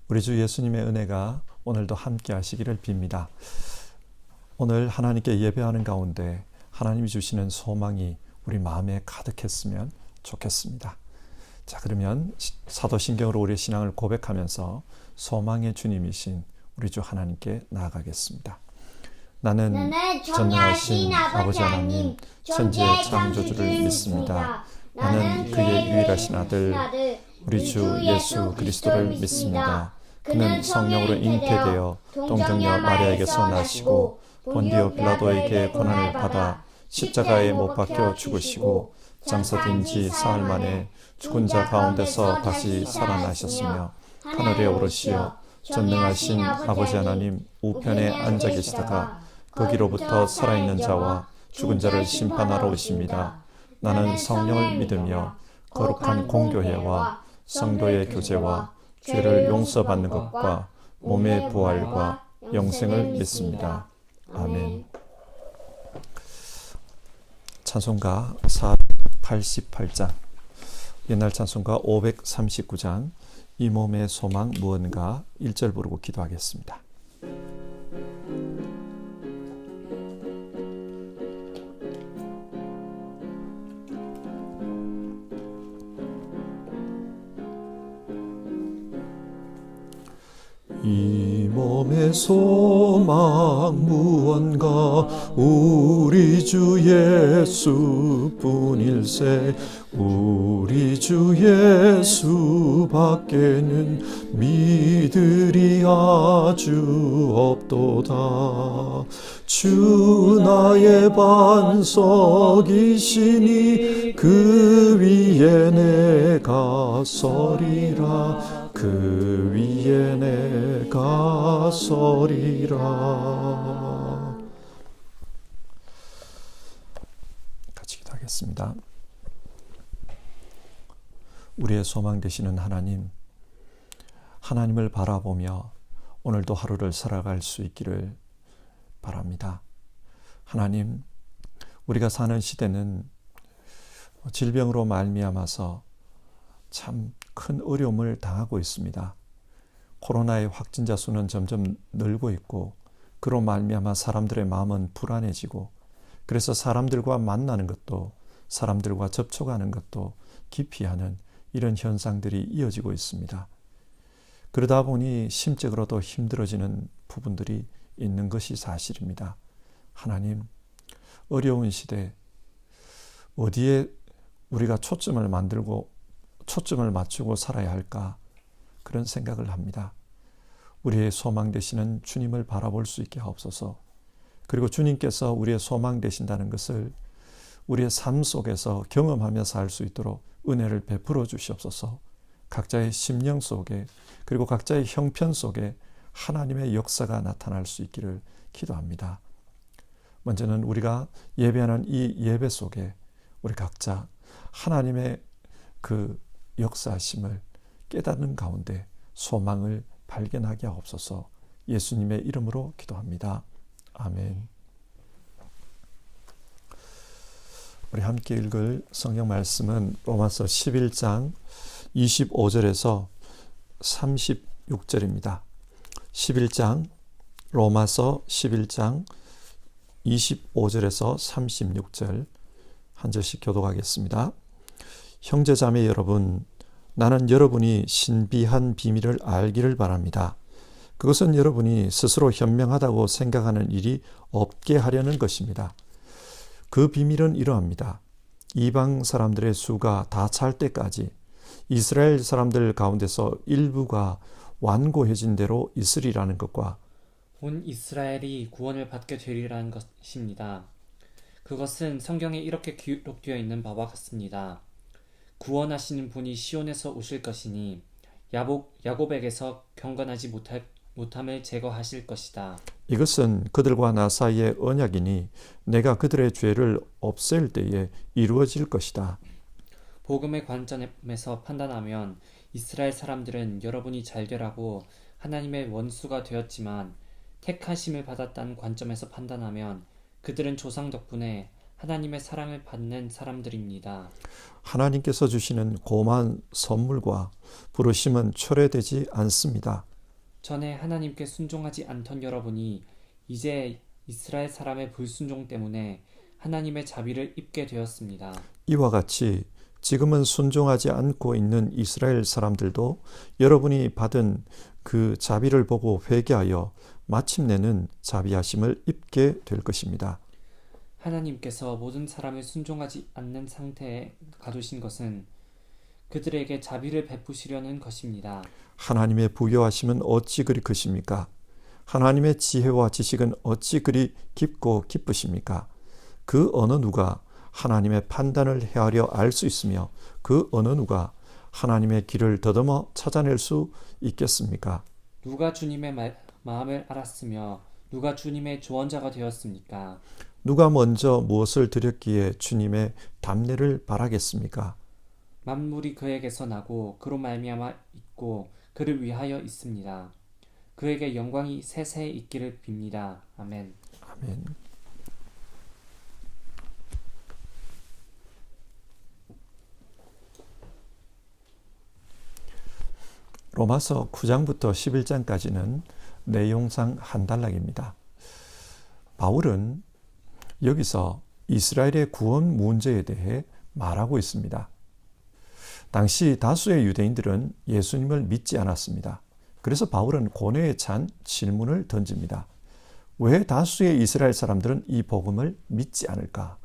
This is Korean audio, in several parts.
우리 주 예수님의 은혜가 오늘도 함께 하시기를 빕니다. 오늘 하나님께 예배하는 가운데 하나님이 주시는 소망이 우리 마음에 가득했으면 좋겠습니다. 자, 그러면 사도신경으로 우리의 신앙을 고백하면서 소망의 주님이신 우리 주 하나님께 나아가겠습니다. 나는 전능하신 아버지 하나님, 천지의 창조주를 믿습니다. 나는 그의 유일하신 아들 우리 주 예수 그리스도를 믿습니다. 그는 성령으로 잉태되어 동정녀 마리아에게서 나시고 본디오 빌라도에게 고난을 받아 십자가에 못 박혀 죽으시고 장사된 지 사흘 만에 죽은 자 가운데서 다시 살아나셨으며 하늘에 오르시어 전능하신 아버지 하나님 우편에 앉아 계시다가 거기로부터 살아있는 자와 죽은 자를 심판하러 오십니다. 나는 성령을 믿으며 거룩한 공교회와 성도의 교제와 죄를 용서받는 것과 몸의 부활과 영생을 믿습니다. 아멘. 찬송가 488장, 옛날 찬송가 539장, 이 몸의 소망 무언가 1절 부르고 기도하겠습니다. 이 몸의 소망 무언가 우리 주 예수뿐일세. 우리 주 예수 밖에는 믿으리 아주 없도다. 주 나의 반석이시니 그 위에 내가 서리라. 그 위에 내가 서리라. 같이 기도하겠습니다. 우리의 소망 되시는 하나님, 하나님을 바라보며 오늘도 하루를 살아갈 수 있기를 바랍니다. 하나님, 우리가 사는 시대는 질병으로 말미암아서 참 큰 어려움을 당하고 있습니다. 코로나의 확진자 수는 점점 늘고 있고, 그로 말미암아 사람들의 마음은 불안해지고, 그래서 사람들과 만나는 것도, 사람들과 접촉하는 것도 기피하는 이런 현상들이 이어지고 있습니다. 그러다 보니 심적으로도 힘들어지는 부분들이 있는 것이 사실입니다. 하나님, 어려운 시대 어디에 우리가 초점을 맞추고 살아야 할까, 그런 생각을 합니다. 우리의 소망 되시는 주님을 바라볼 수 있게 하옵소서. 그리고 주님께서 우리의 소망 되신다는 것을 우리의 삶 속에서 경험하며 살 수 있도록 은혜를 베풀어 주시옵소서. 각자의 심령 속에, 그리고 각자의 형편 속에 하나님의 역사가 나타날 수 있기를 기도합니다. 먼저는 우리가 예배하는 이 예배 속에 우리 각자 하나님의 그 역사하심을 깨닫는 가운데 소망을 발견하게 하옵소서. 예수님의 이름으로 기도합니다. 아멘. 우리 함께 읽을 성경 말씀은 로마서 11장 25절에서 36절입니다. 11장, 로마서 11장 25절에서 36절 한 절씩 교독하겠습니다. 형제자매 여러분, 나는 여러분이 신비한 비밀을 알기를 바랍니다. 그것은 여러분이 스스로 현명하다고 생각하는 일이 없게 하려는 것입니다. 그 비밀은 이러합니다. 이방 사람들의 수가 다 찰 때까지 이스라엘 사람들 가운데서 일부가 완고해진 대로 있으리라는 것과 온 이스라엘이 구원을 받게 되리라는 것입니다. 그것은 성경에 이렇게 기록되어 있는 바와 같습니다. 구원하시는 분이 시온에서 오실 것이니 야곱에게서 경건하지 못함을 제거하실 것이다. 이것은 그들과 나 사이의 언약이니 내가 그들의 죄를 없앨 때에 이루어질 것이다. 복음의 관점에서 판단하면 이스라엘 사람들은 여러분이 잘 되라고 하나님의 원수가 되었지만, 택하심을 받았다는 관점에서 판단하면 그들은 조상 덕분에 하나님의 사랑을 받는 사람들입니다. 하나님께서 주시는 고마운 선물과 부르심은 초래되지 않습니다. 전에 하나님께 순종하지 않던 여러분이 이제 이스라엘 사람의 불순종 때문에 하나님의 자비를 입게 되었습니다. 이와 같이 지금은 순종하지 않고 있는 이스라엘 사람들도 여러분이 받은 그 자비를 보고 회개하여 마침내는 자비하심을 입게 될 것입니다. 하나님께서 모든 사람을 순종하지 않는 상태에 가두신 것은 그들에게 자비를 베푸시려는 것입니다. 하나님의 부요하심은 어찌 그리 크십니까? 하나님의 지혜와 지식은 어찌 그리 깊고 기쁘십니까? 그 어느 누가 하나님의 판단을 헤아려 알 수 있으며 그 어느 누가 하나님의 길을 더듬어 찾아낼 수 있겠습니까? 누가 주님의 마음을 알았으며 누가 주님의 조언자가 되었습니까? 누가 먼저 무엇을 드렸기에 주님의 답례를 바라겠습니까? 만물이 그에게서 나고 그로 말미암아 있고 그를 위하여 있습니다. 그에게 영광이 세세에 있기를 빕니다. 아멘. 아멘. 로마서 9장부터 11장까지는 내용상 한 단락입니다. 바울은 여기서 이스라엘의 구원 문제에 대해 말하고 있습니다. 당시 다수의 유대인들은 예수님을 믿지 않았습니다. 그래서 바울은 고뇌에 찬 질문을 던집니다. 왜 다수의 이스라엘 사람들은 이 복음을 믿지 않을까?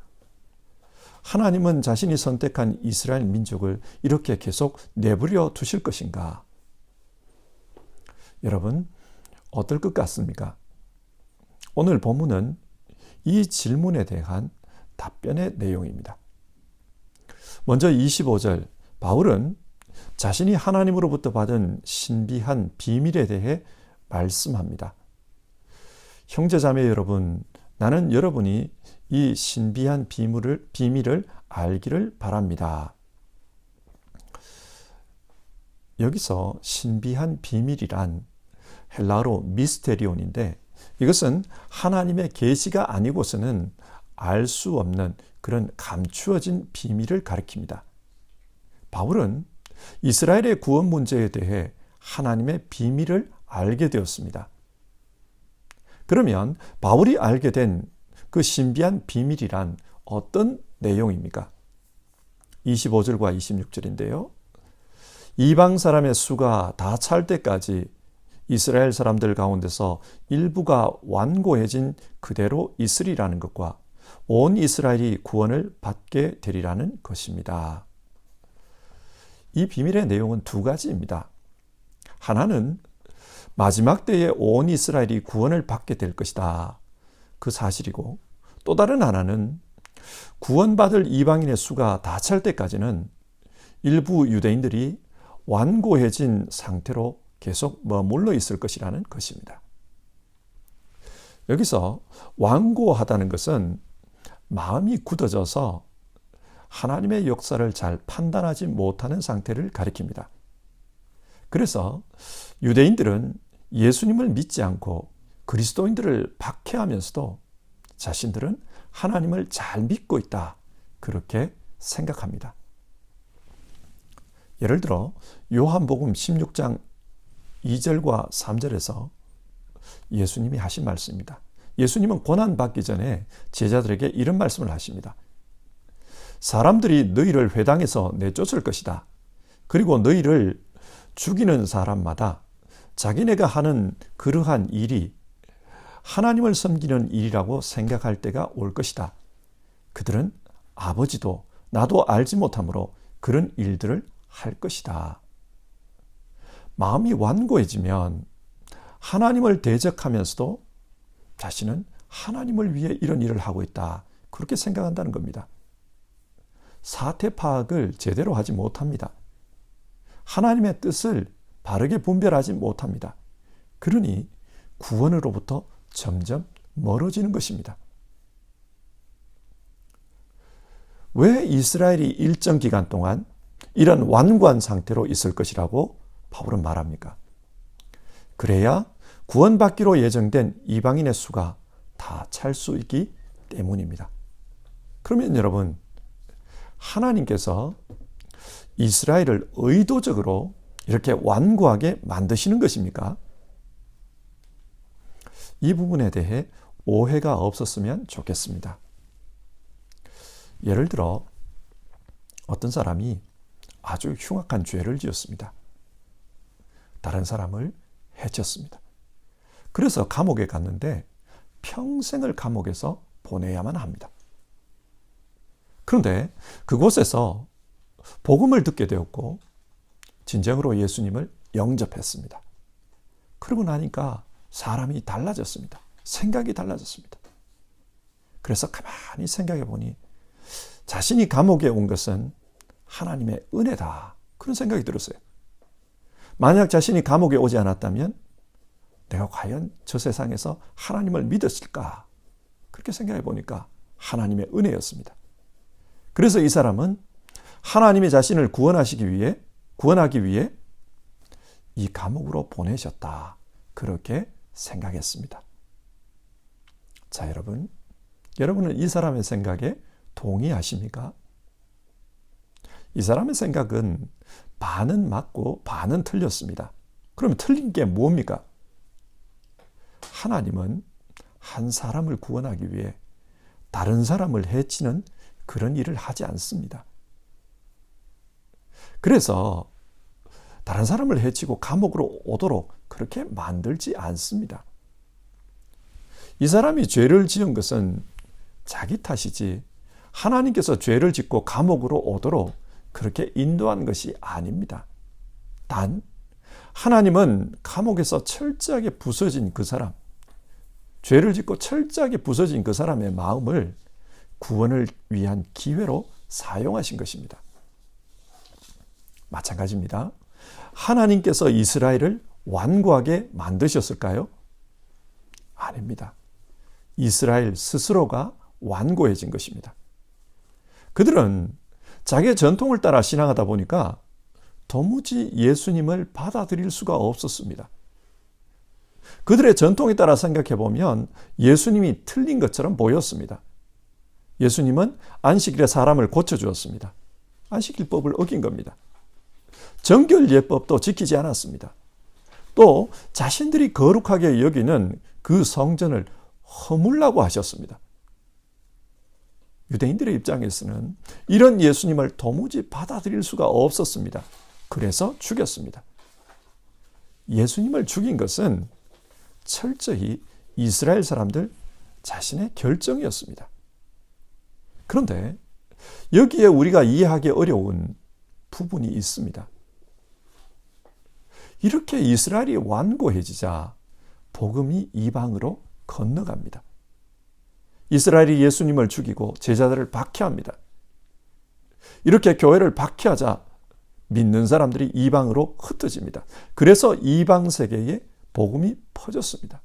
하나님은 자신이 선택한 이스라엘 민족을 이렇게 계속 내버려 두실 것인가? 여러분, 어떨 것 같습니까? 오늘 본문은 이 질문에 대한 답변의 내용입니다. 먼저 25절, 바울은 자신이 하나님으로부터 받은 신비한 비밀에 대해 말씀합니다. 형제자매 여러분, 나는 여러분이 이 신비한 비밀을 알기를 바랍니다. 여기서 신비한 비밀이란 헬라어로 미스테리온인데 이것은 하나님의 계시가 아니고서는 알 수 없는 그런 감추어진 비밀을 가리킵니다. 바울은 이스라엘의 구원 문제에 대해 하나님의 비밀을 알게 되었습니다. 그러면 바울이 알게 된 그 신비한 비밀이란 어떤 내용입니까? 25절과 26절인데요. 이방 사람의 수가 다 찰 때까지 이스라엘 사람들 가운데서 일부가 완고해진 그대로 있으리라는 것과 온 이스라엘이 구원을 받게 되리라는 것입니다. 이 비밀의 내용은 두 가지입니다. 하나는 마지막 때에 온 이스라엘이 구원을 받게 될 것이다. 그 사실이고 또 다른 하나는 구원받을 이방인의 수가 다 찰 때까지는 일부 유대인들이 완고해진 상태로 계속 머물러 있을 것이라는 것입니다. 여기서 완고하다는 것은 마음이 굳어져서 하나님의 역사를 잘 판단하지 못하는 상태를 가리킵니다. 그래서 유대인들은 예수님을 믿지 않고 그리스도인들을 박해하면서도 자신들은 하나님을 잘 믿고 있다. 그렇게 생각합니다. 예를 들어 요한복음 16장 2절과 3절에서 예수님이 하신 말씀입니다. 예수님은 고난받기 전에 제자들에게 이런 말씀을 하십니다. 사람들이 너희를 회당에서 내쫓을 것이다. 그리고 너희를 죽이는 사람마다 자기네가 하는 그러한 일이 하나님을 섬기는 일이라고 생각할 때가 올 것이다. 그들은 아버지도 나도 알지 못하므로 그런 일들을 할 것이다. 마음이 완고해지면 하나님을 대적하면서도 자신은 하나님을 위해 이런 일을 하고 있다. 그렇게 생각한다는 겁니다. 사태 파악을 제대로 하지 못합니다. 하나님의 뜻을 바르게 분별하지 못합니다. 그러니 구원으로부터 점점 멀어지는 것입니다. 왜 이스라엘이 일정 기간 동안 이런 완고한 상태로 있을 것이라고 바울은 말합니까? 그래야 구원받기로 예정된 이방인의 수가 다 찰 수 있기 때문입니다. 그러면 여러분, 하나님께서 이스라엘을 의도적으로 이렇게 완고하게 만드시는 것입니까? 이 부분에 대해 오해가 없었으면 좋겠습니다. 예를 들어 어떤 사람이 아주 흉악한 죄를 지었습니다. 다른 사람을 해쳤습니다. 그래서 감옥에 갔는데 평생을 감옥에서 보내야만 합니다. 그런데 그곳에서 복음을 듣게 되었고 진정으로 예수님을 영접했습니다. 그러고 나니까 사람이 달라졌습니다. 생각이 달라졌습니다. 그래서 가만히 생각해 보니 자신이 감옥에 온 것은 하나님의 은혜다. 그런 생각이 들었어요. 만약 자신이 감옥에 오지 않았다면 내가 과연 저 세상에서 하나님을 믿었을까? 그렇게 생각해 보니까 하나님의 은혜였습니다. 그래서 이 사람은 하나님이 자신을 구원하기 위해 이 감옥으로 보내셨다. 그렇게 생각했습니다. 자, 여러분은 이 사람의 생각에 동의하십니까? 이 사람의 생각은 반은 맞고 반은 틀렸습니다. 그럼 틀린 게 뭡니까? 하나님은 한 사람을 구원하기 위해 다른 사람을 해치는 그런 일을 하지 않습니다. 그래서 다른 사람을 해치고 감옥으로 오도록 그렇게 만들지 않습니다. 이 사람이 죄를 지은 것은 자기 탓이지 하나님께서 죄를 짓고 감옥으로 오도록 그렇게 인도한 것이 아닙니다. 단 하나님은 감옥에서 철저하게 부서진 그 사람, 죄를 짓고 철저하게 부서진 그 사람의 마음을 구원을 위한 기회로 사용하신 것입니다. 마찬가지입니다. 하나님께서 이스라엘을 완고하게 만드셨을까요? 아닙니다. 이스라엘 스스로가 완고해진 것입니다. 그들은 자기의 전통을 따라 신앙하다 보니까 도무지 예수님을 받아들일 수가 없었습니다. 그들의 전통에 따라 생각해 보면 예수님이 틀린 것처럼 보였습니다. 예수님은 안식일에 사람을 고쳐주었습니다. 안식일법을 어긴 겁니다. 정결 예법도 지키지 않았습니다. 또 자신들이 거룩하게 여기는 그 성전을 허물라고 하셨습니다. 유대인들의 입장에서는 이런 예수님을 도무지 받아들일 수가 없었습니다. 그래서 죽였습니다. 예수님을 죽인 것은 철저히 이스라엘 사람들 자신의 결정이었습니다. 그런데 여기에 우리가 이해하기 어려운 부분이 있습니다. 이렇게 이스라엘이 완고해지자 복음이 이방으로 건너갑니다. 이스라엘이 예수님을 죽이고 제자들을 박해합니다. 이렇게 교회를 박해하자 믿는 사람들이 이방으로 흩어집니다. 그래서 이방 세계에 복음이 퍼졌습니다.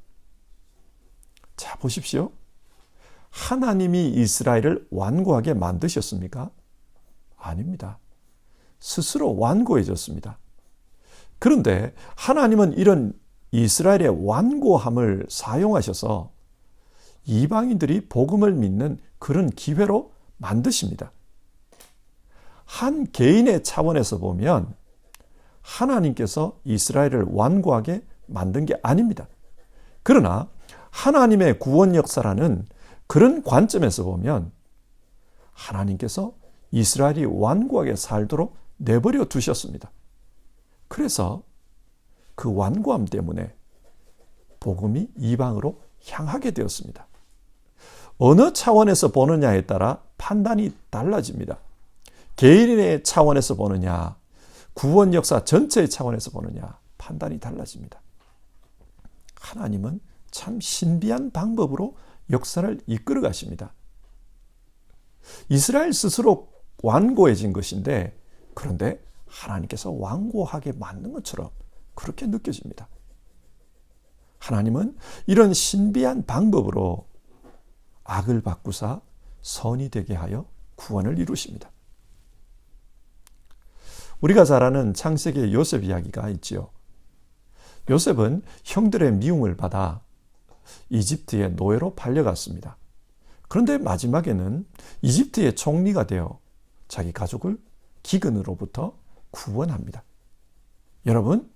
자, 보십시오. 하나님이 이스라엘을 완고하게 만드셨습니까? 아닙니다. 스스로 완고해졌습니다. 그런데 하나님은 이런 이스라엘의 완고함을 사용하셔서 이방인들이 복음을 믿는 그런 기회로 만드십니다. 한 개인의 차원에서 보면 하나님께서 이스라엘을 완고하게 만든 게 아닙니다. 그러나 하나님의 구원 역사라는 그런 관점에서 보면 하나님께서 이스라엘이 완고하게 살도록 내버려 두셨습니다. 그래서 그 완고함 때문에 복음이 이방으로 향하게 되었습니다. 어느 차원에서 보느냐에 따라 판단이 달라집니다. 개인의 차원에서 보느냐, 구원 역사 전체의 차원에서 보느냐, 판단이 달라집니다. 하나님은 참 신비한 방법으로 역사를 이끌어 가십니다. 이스라엘 스스로 완고해진 것인데, 그런데 하나님께서 완고하게 만든 것처럼 그렇게 느껴집니다. 하나님은 이런 신비한 방법으로 악을 바꾸사 선이 되게 하여 구원을 이루십니다. 우리가 잘 아는 창세기의 요셉 이야기가 있지요. 요셉은 형들의 미움을 받아 이집트의 노예로 팔려갔습니다. 그런데 마지막에는 이집트의 총리가 되어 자기 가족을 기근으로부터 구원합니다. 여러분,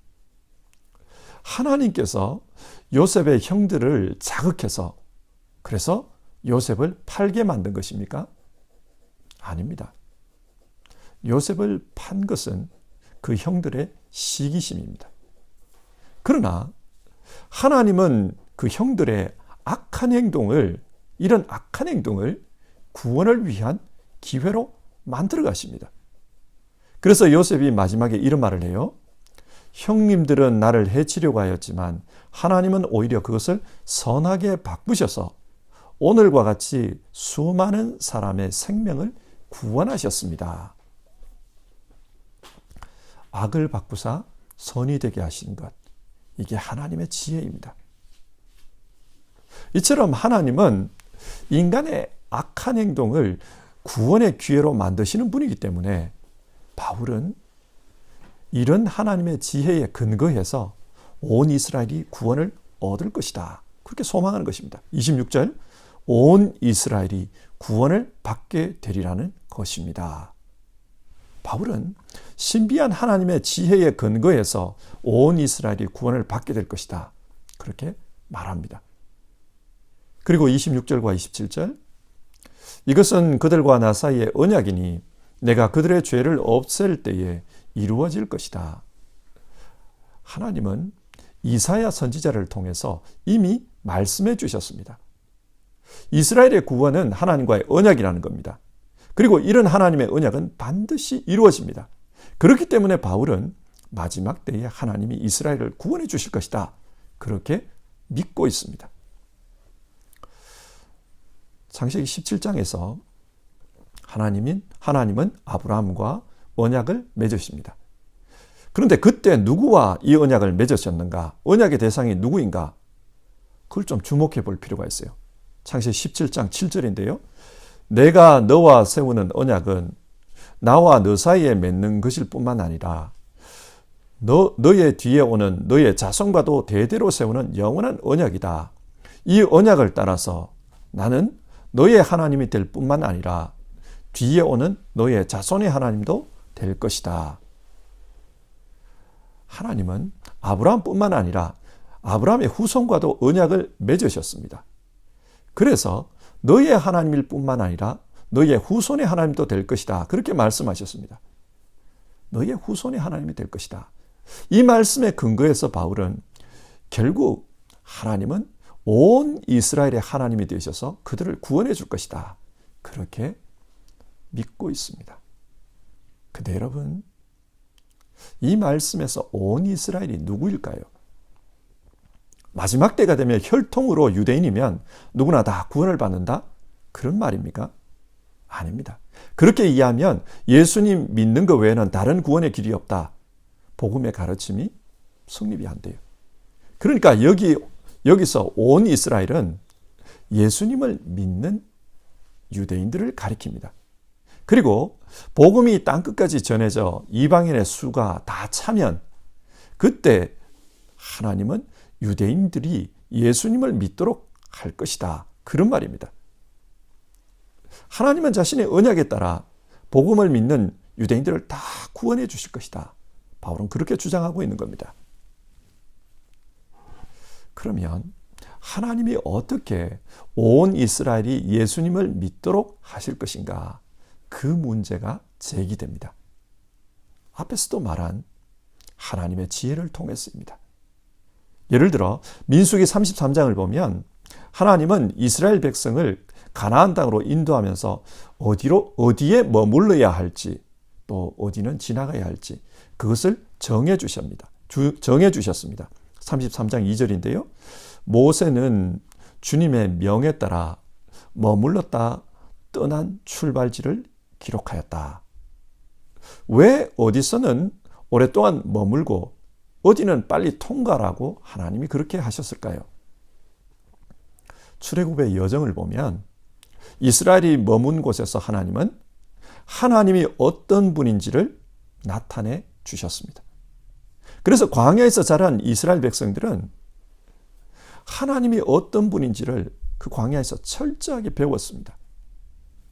하나님께서 요셉의 형들을 자극해서 그래서 요셉을 팔게 만든 것입니까? 아닙니다. 요셉을 판 것은 그 형들의 시기심입니다. 그러나 하나님은 그 형들의 이런 악한 행동을 구원을 위한 기회로 만들어 가십니다. 그래서 요셉이 마지막에 이런 말을 해요. 형님들은 나를 해치려고 하였지만 하나님은 오히려 그것을 선하게 바꾸셔서 오늘과 같이 수많은 사람의 생명을 구원하셨습니다. 악을 바꾸사 선이 되게 하신 것, 이게 하나님의 지혜입니다. 이처럼 하나님은 인간의 악한 행동을 구원의 기회로 만드시는 분이기 때문에 바울은 이런 하나님의 지혜에 근거해서 온 이스라엘이 구원을 얻을 것이다. 그렇게 소망하는 것입니다. 26절, 온 이스라엘이 구원을 받게 되리라는 것입니다. 바울은 신비한 하나님의 지혜에 근거해서 온 이스라엘이 구원을 받게 될 것이다. 그렇게 말합니다. 그리고 26절과 27절, 이것은 그들과 나 사이의 언약이니 내가 그들의 죄를 없앨 때에 이루어질 것이다. 하나님은 이사야 선지자를 통해서 이미 말씀해 주셨습니다. 이스라엘의 구원은 하나님과의 언약이라는 겁니다. 그리고 이런 하나님의 언약은 반드시 이루어집니다. 그렇기 때문에 바울은 마지막 때에 하나님이 이스라엘을 구원해 주실 것이다. 그렇게 믿고 있습니다. 창세기 17장에서 하나님은 아브라함과 언약을 맺으십니다. 그런데 그때 누구와 이 언약을 맺으셨는가? 언약의 대상이 누구인가? 그걸 좀 주목해 볼 필요가 있어요. 창세기 17장 7절인데요. 내가 너와 세우는 언약은 나와 너 사이에 맺는 것일 뿐만 아니라 너의 뒤에 오는 너의 자손과도 대대로 세우는 영원한 언약이다. 이 언약을 따라서 나는 너의 하나님이 될 뿐만 아니라 뒤에 오는 너의 자손의 하나님도 될 것이다. 하나님은 아브라함뿐만 아니라 아브라함의 후손과도 언약을 맺으셨습니다. 그래서 너의 하나님일 뿐만 아니라 너의 후손의 하나님도 될 것이다. 그렇게 말씀하셨습니다. 너의 후손의 하나님이 될 것이다. 이 말씀에 근거해서 바울은 결국 하나님은 온 이스라엘의 하나님이 되셔서 그들을 구원해 줄 것이다. 그렇게 믿고 있습니다. 근데 여러분, 이 말씀에서 온 이스라엘이 누구일까요? 마지막 때가 되면 혈통으로 유대인이면 누구나 다 구원을 받는다? 그런 말입니까? 아닙니다. 그렇게 이해하면 예수님 믿는 것 외에는 다른 구원의 길이 없다. 복음의 가르침이 성립이 안 돼요. 그러니까 여기서 온 이스라엘은 예수님을 믿는 유대인들을 가리킵니다. 그리고 복음이 땅끝까지 전해져 이방인의 수가 다 차면 그때 하나님은 유대인들이 예수님을 믿도록 할 것이다. 그런 말입니다. 하나님은 자신의 언약에 따라 복음을 믿는 유대인들을 다 구원해 주실 것이다. 바울은 그렇게 주장하고 있는 겁니다. 그러면 하나님이 어떻게 온 이스라엘이 예수님을 믿도록 하실 것인가? 그 문제가 제기됩니다. 앞에서도 말한 하나님의 지혜를 통해서입니다. 예를 들어 민수기 33장을 보면 하나님은 이스라엘 백성을 가나안 땅으로 인도하면서 어디에 머물러야 할지 또 어디는 지나가야 할지 그것을 정해 주셨습니다. 33장 2절인데요. 모세는 주님의 명에 따라 머물렀다 떠난 출발지를 기록하였다. 왜 어디서는 오랫동안 머물고 어디는 빨리 통과라고 하나님이 그렇게 하셨을까요? 출애굽의 여정을 보면 이스라엘이 머문 곳에서 하나님이 어떤 분인지를 나타내 주셨습니다. 그래서 광야에서 자란 이스라엘 백성들은 하나님이 어떤 분인지를 그 광야에서 철저하게 배웠습니다.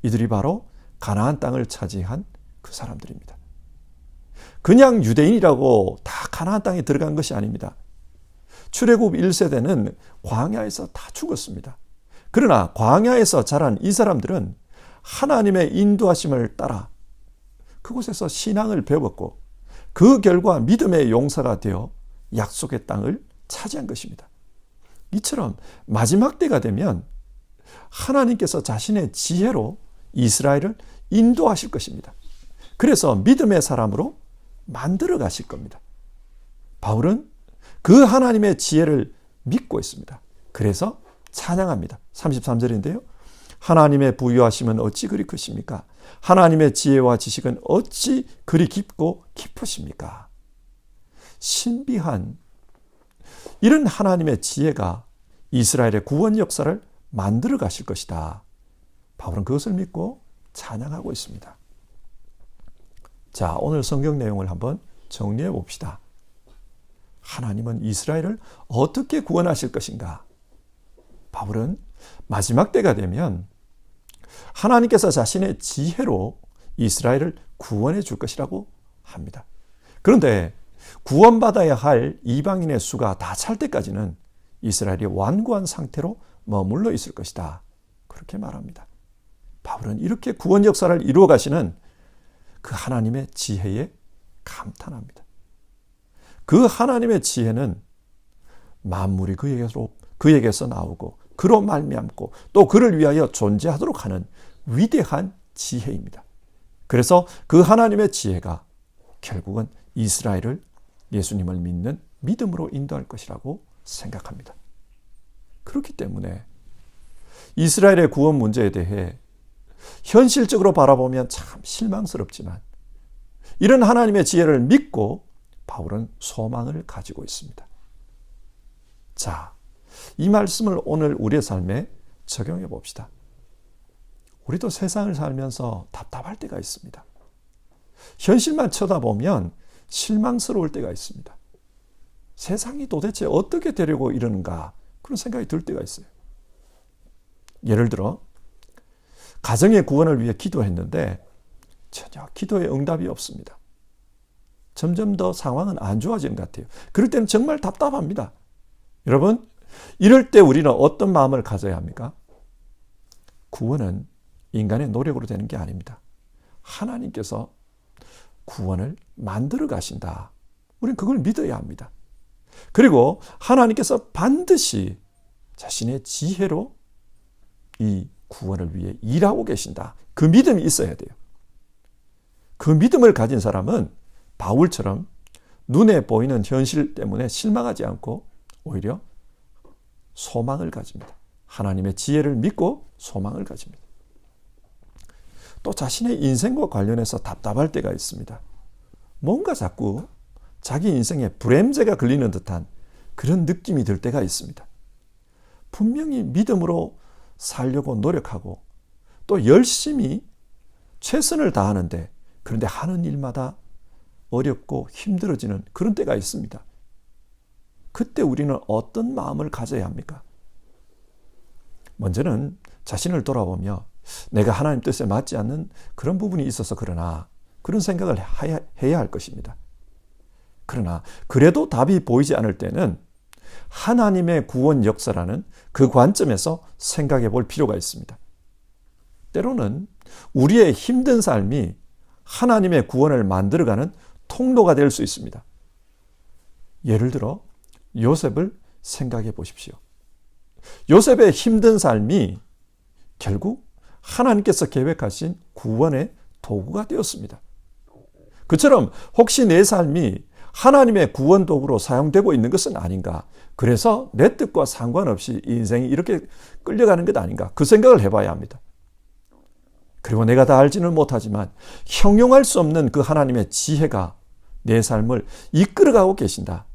이들이 바로 가나안 땅을 차지한 그 사람들입니다. 그냥 유대인이라고 다 가나안 땅에 들어간 것이 아닙니다. 출애굽 1세대는 광야에서 다 죽었습니다. 그러나 광야에서 자란 이 사람들은 하나님의 인도하심을 따라 그곳에서 신앙을 배웠고 그 결과 믿음의 용사가 되어 약속의 땅을 차지한 것입니다. 이처럼 마지막 때가 되면 하나님께서 자신의 지혜로 이스라엘을 인도하실 것입니다. 그래서 믿음의 사람으로 만들어 가실 겁니다. 바울은 그 하나님의 지혜를 믿고 있습니다. 그래서 찬양합니다. 33절인데요. 하나님의 부유하심은 어찌 그리 크십니까? 하나님의 지혜와 지식은 어찌 그리 깊고 깊으십니까? 신비한 이런 하나님의 지혜가 이스라엘의 구원 역사를 만들어 가실 것이다. 바울은 그것을 믿고 찬양하고 있습니다. 자, 오늘 성경 내용을 한번 정리해 봅시다. 하나님은 이스라엘을 어떻게 구원하실 것인가? 바울은 마지막 때가 되면 하나님께서 자신의 지혜로 이스라엘을 구원해 줄 것이라고 합니다. 그런데 구원받아야 할 이방인의 수가 다 찰 때까지는 이스라엘이 완고한 상태로 머물러 있을 것이다. 그렇게 말합니다. 바울은 이렇게 구원 역사를 이루어 가시는 그 하나님의 지혜에 감탄합니다. 그 하나님의 지혜는 만물이 그에게서 나오고 그로 말미암고 또 그를 위하여 존재하도록 하는 위대한 지혜입니다. 그래서 그 하나님의 지혜가 결국은 이스라엘을 예수님을 믿는 믿음으로 인도할 것이라고 생각합니다. 그렇기 때문에 이스라엘의 구원 문제에 대해 현실적으로 바라보면 참 실망스럽지만 이런 하나님의 지혜를 믿고 바울은 소망을 가지고 있습니다. 자, 이 말씀을 오늘 우리의 삶에 적용해 봅시다. 우리도 세상을 살면서 답답할 때가 있습니다. 현실만 쳐다보면 실망스러울 때가 있습니다. 세상이 도대체 어떻게 되려고 이러는가 그런 생각이 들 때가 있어요. 예를 들어 가정의 구원을 위해 기도했는데 전혀 기도에 응답이 없습니다. 점점 더 상황은 안 좋아지는 것 같아요. 그럴 때는 정말 답답합니다. 여러분, 이럴 때 우리는 어떤 마음을 가져야 합니까? 구원은 인간의 노력으로 되는 게 아닙니다. 하나님께서 구원을 만들어 가신다. 우리는 그걸 믿어야 합니다. 그리고 하나님께서 반드시 자신의 지혜로 이 구원을 위해 일하고 계신다. 그 믿음이 있어야 돼요. 그 믿음을 가진 사람은 바울처럼 눈에 보이는 현실 때문에 실망하지 않고 오히려 소망을 가집니다. 하나님의 지혜를 믿고 소망을 가집니다. 또 자신의 인생과 관련해서 답답할 때가 있습니다. 뭔가 자꾸 자기 인생에 불임제가 걸리는 듯한 그런 느낌이 들 때가 있습니다. 분명히 믿음으로 살려고 노력하고 또 열심히 최선을 다하는데 그런데 하는 일마다 어렵고 힘들어지는 그런 때가 있습니다. 그때 우리는 어떤 마음을 가져야 합니까? 먼저는 자신을 돌아보며 내가 하나님 뜻에 맞지 않는 그런 부분이 있어서 그러나 그런 생각을 해야 할 것입니다. 그러나 그래도 답이 보이지 않을 때는 하나님의 구원 역사라는 그 관점에서 생각해 볼 필요가 있습니다. 때로는 우리의 힘든 삶이 하나님의 구원을 만들어가는 통로가 될 수 있습니다. 예를 들어 요셉을 생각해 보십시오. 요셉의 힘든 삶이 결국 하나님께서 계획하신 구원의 도구가 되었습니다. 그처럼 혹시 내 삶이 하나님의 구원 도구로 사용되고 있는 것은 아닌가? 그래서 내 뜻과 상관없이 인생이 이렇게 끌려가는 것 아닌가? 그 생각을 해봐야 합니다. 그리고 내가 다 알지는 못하지만 형용할 수 없는 그 하나님의 지혜가 내 삶을 이끌어가고 계신다.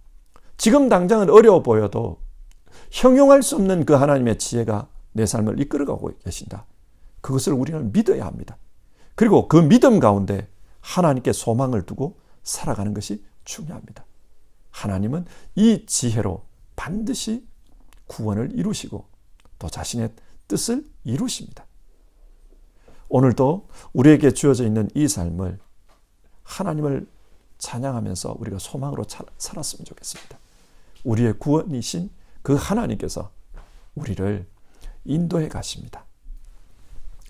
지금 당장은 어려워 보여도 형용할 수 없는 그 하나님의 지혜가 내 삶을 이끌어가고 계신다. 그것을 우리는 믿어야 합니다. 그리고 그 믿음 가운데 하나님께 소망을 두고 살아가는 것이 중요합니다. 하나님은 이 지혜로 반드시 구원을 이루시고 또 자신의 뜻을 이루십니다. 오늘도 우리에게 주어져 있는 이 삶을 하나님을 찬양하면서 우리가 소망으로 살았으면 좋겠습니다. 우리의 구원이신 그 하나님께서 우리를 인도해 가십니다.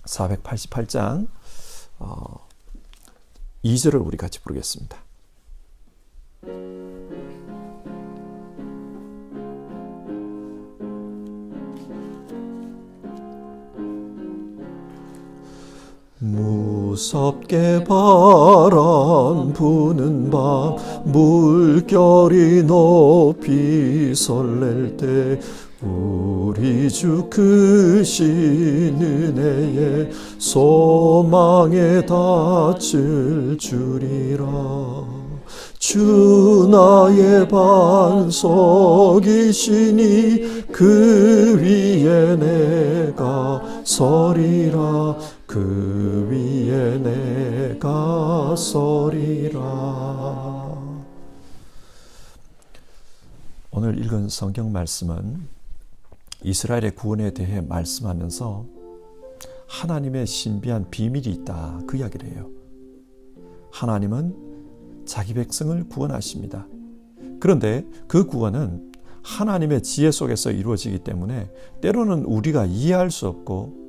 488장 2절을 우리 같이 부르겠습니다. 무섭게 바람 부는 밤 물결이 높이 설렐 때 우리 주 크신 은혜에 소망에 닿을 줄이라. 주 나의 반석이시니 그 위에 내가 서리라. 그 위에 내가 서리라. 오늘 읽은 성경 말씀은 이스라엘의 구원에 대해 말씀하면서 하나님의 신비한 비밀이 있다, 그 이야기를 해요. 하나님은 자기 백성을 구원하십니다. 그런데 그 구원은 하나님의 지혜 속에서 이루어지기 때문에 때로는 우리가 이해할 수 없고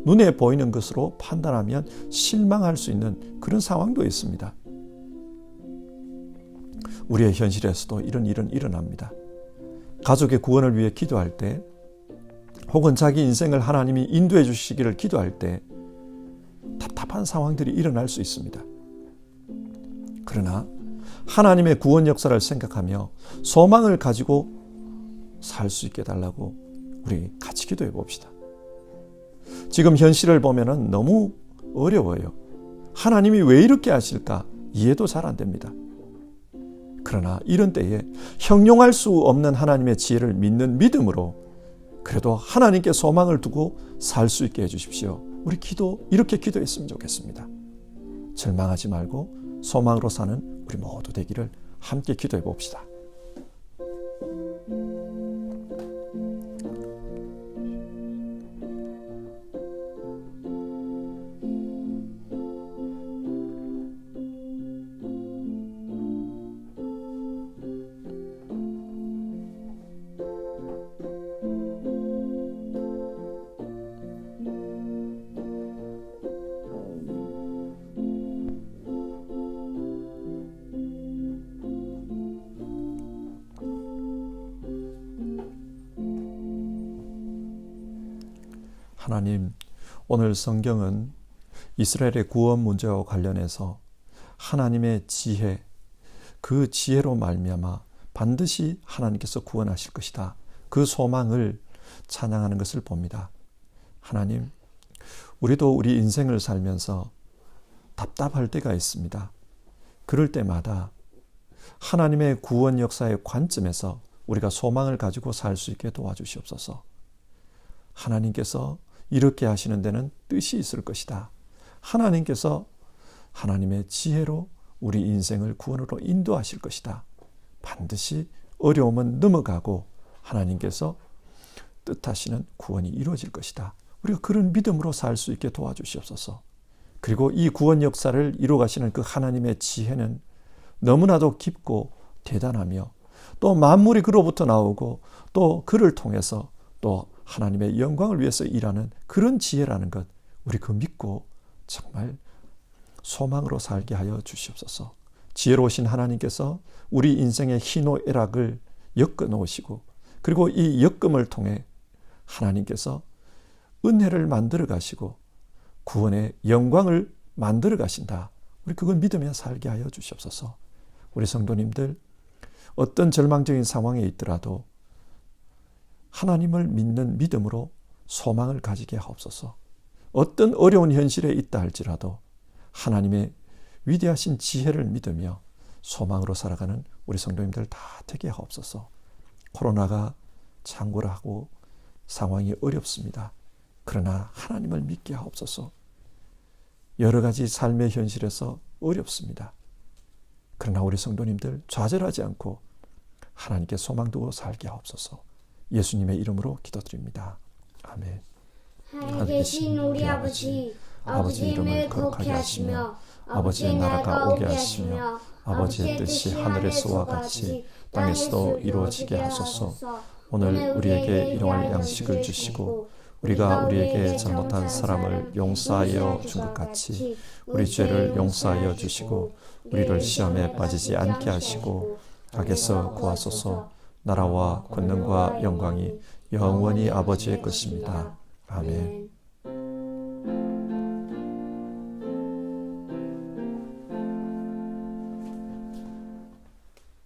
눈에 보이는 것으로 판단하면 실망할 수 있는 그런 상황도 있습니다. 우리의 현실에서도 이런 일은 일어납니다. 가족의 구원을 위해 기도할 때, 혹은 자기 인생을 하나님이 인도해 주시기를 기도할 때 답답한 상황들이 일어날 수 있습니다. 그러나 하나님의 구원 역사를 생각하며 소망을 가지고 살 수 있게 해달라고 우리 같이 기도해 봅시다. 지금 현실을 보면은 너무 어려워요. 하나님이 왜 이렇게 하실까 이해도 잘 안 됩니다. 그러나 이런 때에 형용할 수 없는 하나님의 지혜를 믿는 믿음으로 그래도 하나님께 소망을 두고 살 수 있게 해주십시오. 우리 이렇게 기도했으면 좋겠습니다. 절망하지 말고 소망으로 사는 우리 모두 되기를 함께 기도해 봅시다. 하나님, 오늘 성경은 이스라엘의 구원 문제와 관련해서 하나님의 지혜, 그 지혜로 말미암아 반드시 하나님께서 구원하실 것이다, 그 소망을 찬양하는 것을 봅니다. 하나님, 우리도 우리 인생을 살면서 답답할 때가 있습니다. 그럴 때마다 하나님의 구원 역사의 관점에서 우리가 소망을 가지고 살 수 있게 도와주시옵소서. 하나님께서 이렇게 하시는 데는 뜻이 있을 것이다. 하나님께서 하나님의 지혜로 우리 인생을 구원으로 인도하실 것이다. 반드시 어려움은 넘어가고 하나님께서 뜻하시는 구원이 이루어질 것이다. 우리가 그런 믿음으로 살 수 있게 도와주시옵소서. 그리고 이 구원 역사를 이루어가시는 그 하나님의 지혜는 너무나도 깊고 대단하며 또 만물이 그로부터 나오고 또 그를 통해서 또 하나님의 영광을 위해서 일하는 그런 지혜라는 것, 우리 그 믿고 정말 소망으로 살게 하여 주시옵소서. 지혜로우신 하나님께서 우리 인생의 희노애락을 엮어 놓으시고 그리고 이 엮음을 통해 하나님께서 은혜를 만들어 가시고 구원의 영광을 만들어 가신다. 우리 그걸 믿으며 살게 하여 주시옵소서. 우리 성도님들 어떤 절망적인 상황에 있더라도 하나님을 믿는 믿음으로 소망을 가지게 하옵소서. 어떤 어려운 현실에 있다 할지라도 하나님의 위대하신 지혜를 믿으며 소망으로 살아가는 우리 성도님들 다 되게 하옵소서. 코로나가 창궐하고 상황이 어렵습니다. 그러나 하나님을 믿게 하옵소서. 여러 가지 삶의 현실에서 어렵습니다. 그러나 우리 성도님들 좌절하지 않고 하나님께 소망 두고 살게 하옵소서. 예수님의 이름으로 기도드립니다. 아멘. 하늘에 계신 우리 아버지, 아버지의 이름을 거룩하게 하시며 아버지의 나라가 오게 하시며 아버지의 뜻이 하늘에서와 같이 땅에서도 이루어지게 하소서. 오늘 우리에게 일용할 양식을 주시고 우리가 우리에게 잘못한 사람을 용서하여 준 것 같이 우리 죄를 용서하여 주시고 우리를 시험에 빠지지 않게 하시고 악에서 구하소서. 나라와 권능과 영광이 영원히 아버지의 것입니다. 아멘.